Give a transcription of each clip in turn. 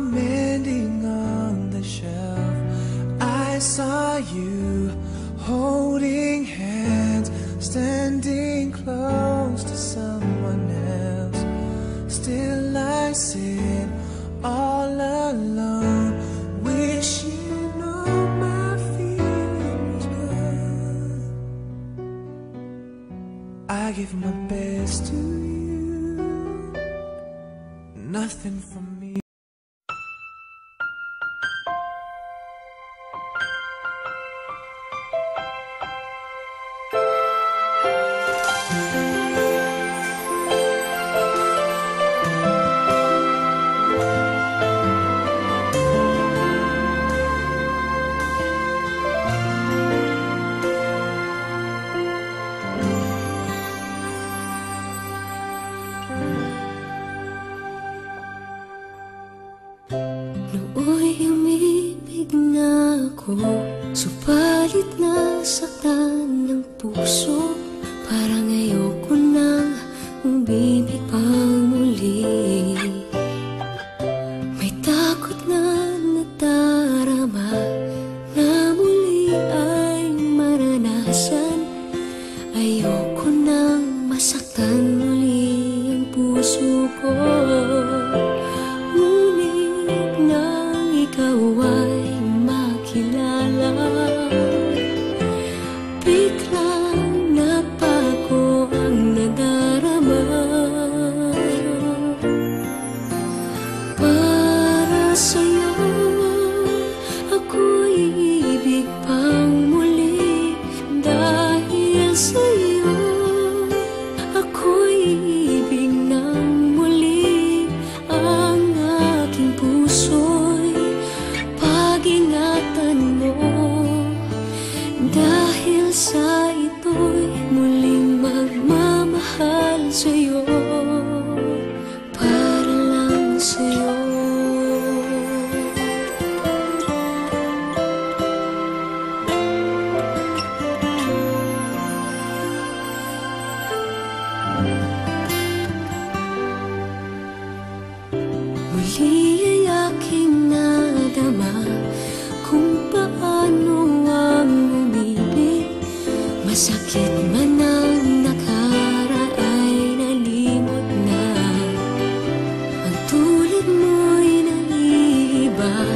mending on the shelf, I saw you holding hands, standing close to someone else. Still I sit all alone, wishing all my feelings gone. I give my best to you, nothing from me. Nooy umibig na ako, subalit nasaktan ng puso. Parang ayoko nang umibig pang muli. May takot na nadarama na muli ay maranasan. Ayoko nang masaktan muli ang puso ko. Ikaw ay makilala, biglang nagbago ang nadarama. Para sa'yo, ako'y ibig pang muli. Dahil sa'yo, ako'y ibig ng muli. Ang aking puso'y pag-ingatan mo, dahil sa ito'y muling magmamahal sa'yo, para lang sa'yo. Muli ay aking nadama kung paano ang umibig. Masakit man ang nakaraan, nalimot na. Ang tulad mo'y naiiba,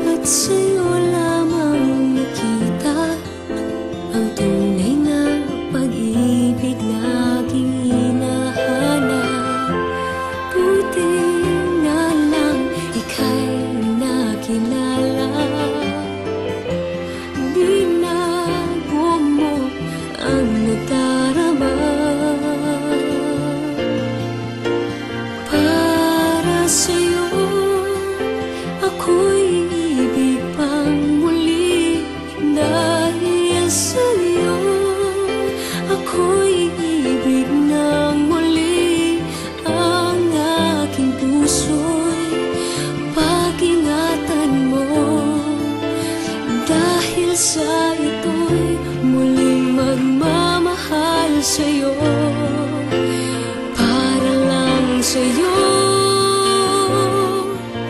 at sa'yo lamang nakita ang tunay na pag-ibig na aking hinahanap. Buti na lang ika'y nakilala. Binago mo ang nadarama. Para sa'yo, ako'y ibig pang muli. Dahil sa'yo, ako'y ibig ng muli. Ang aking puso'y pag-ingatan mo, dahil sa ito'y muling magmamahal sa'yo, para lang sa'yo.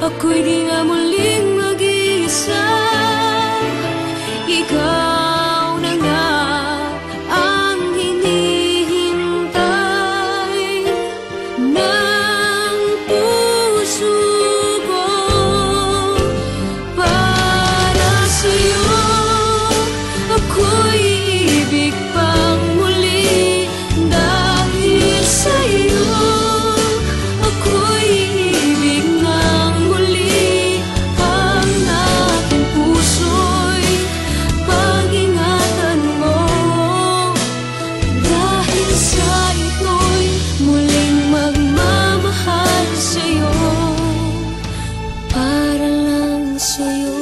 Ako'y di nga muling mag-iisa. Ikaw na nga ang hinihintay ng puso ko. Para sa'yo, ako'y ibig pang muli. Dahil sa'yo, ako'y ibig ng muli. Ang aking puso'y pag-ingatan mo, dahil sa ito'y muling magmamahal sa'yo, para lang sa'yo.